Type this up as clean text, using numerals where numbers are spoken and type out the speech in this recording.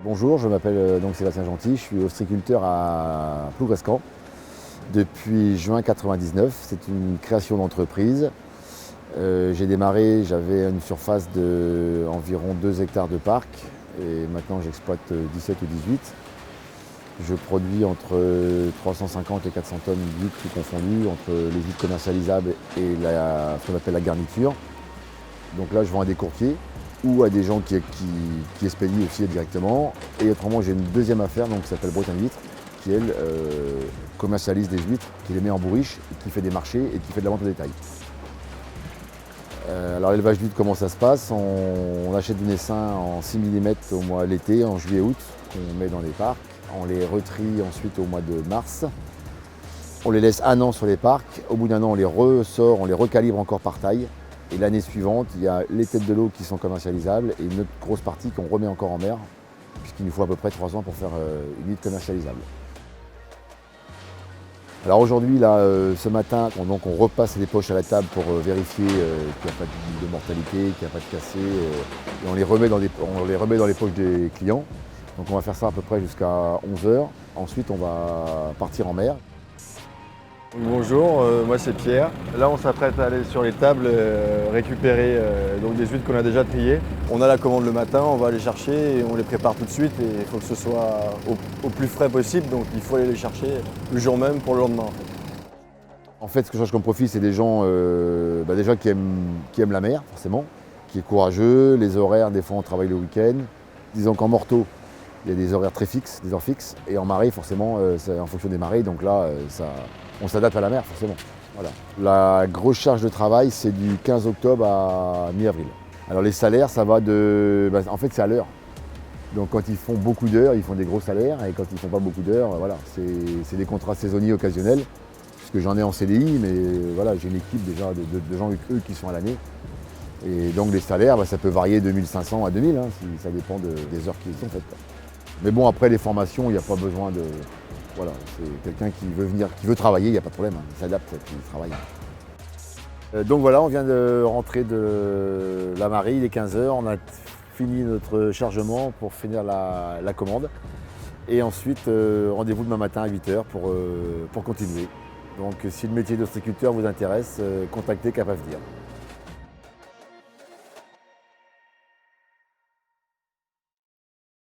Bonjour, je m'appelle donc Sébastien Gentil, je suis ostréiculteur à Plougrescant depuis juin 1999. C'est une création d'entreprise. J'ai démarré, j'avais une surface d'environ 2 hectares de parc et maintenant j'exploite 17 ou 18. Je produis entre 350 et 400 tonnes d'huîtres tout confondues, entre les huîtres commercialisables et ce qu'on appelle la garniture. Donc là je vends à des courtiers ou à des gens qui expédient aussi directement. Et autrement, j'ai une deuxième affaire donc, qui s'appelle Bretagne Huîtres, qui elle commercialise des huîtres, qui les met en bourriche, et qui fait des marchés et qui fait de la vente au détail. Alors l'élevage d'huîtres, comment ça se passe? On achète des naissins en 6 mm au mois l'été, en juillet-août, qu'on met dans les parcs. On les retrie ensuite au mois de mars. On les laisse 1 an sur les parcs. Au bout d'1 an, on les ressort, on les recalibre encore par taille. Et l'année suivante, il y a les têtes de l'eau qui sont commercialisables et une autre grosse partie qu'on remet encore en mer, puisqu'il nous faut à peu près 3 ans pour faire une huître commercialisable. Alors aujourd'hui, là, ce matin, on repasse les poches à la table pour vérifier qu'il n'y a pas de mortalité, qu'il n'y a pas de cassé, et on les remet dans les poches des clients. Donc on va faire ça à peu près jusqu'à 11 h. Ensuite, on va partir en mer. Bonjour, moi c'est Pierre. Là on s'apprête à aller sur les tables récupérer donc des huîtres qu'on a déjà triées. On a la commande le matin, on va les chercher et on les prépare tout de suite et il faut que ce soit au plus frais possible, donc il faut aller les chercher le jour même pour le lendemain. En fait, ce que je cherche comme profil, c'est des gens déjà qui aiment la mer, forcément, qui est courageux, les horaires, des fois on travaille le week-end. Disons qu'en morteau, il y a des horaires très fixes, des heures fixes, et en marée, forcément, c'est en fonction des marées, donc là, on s'adapte à la mer, forcément. Voilà. La grosse charge de travail, c'est du 15 octobre à mi-avril. Alors les salaires, ça va en fait, c'est à l'heure. Donc quand ils font beaucoup d'heures, ils font des gros salaires, et quand ils ne font pas beaucoup d'heures, voilà, c'est des contrats saisonniers occasionnels, puisque j'en ai en CDI, mais voilà, j'ai une équipe déjà de gens, eux, qui sont à l'année. Et donc les salaires, ça peut varier de 1 500 à 2 000, ça dépend des heures qu'ils ont faites. Mais bon, après les formations, il n'y a pas besoin de... Voilà, c'est quelqu'un qui veut venir, qui veut travailler, il n'y a pas de problème, il s'adapte et il travaille. Donc voilà, on vient de rentrer de la marée, il est 15 h, on a fini notre chargement pour finir la commande. Et ensuite, rendez-vous demain matin à 8 h pour continuer. Donc si le métier d'ostréiculteur vous intéresse, contactez Cap Avenir.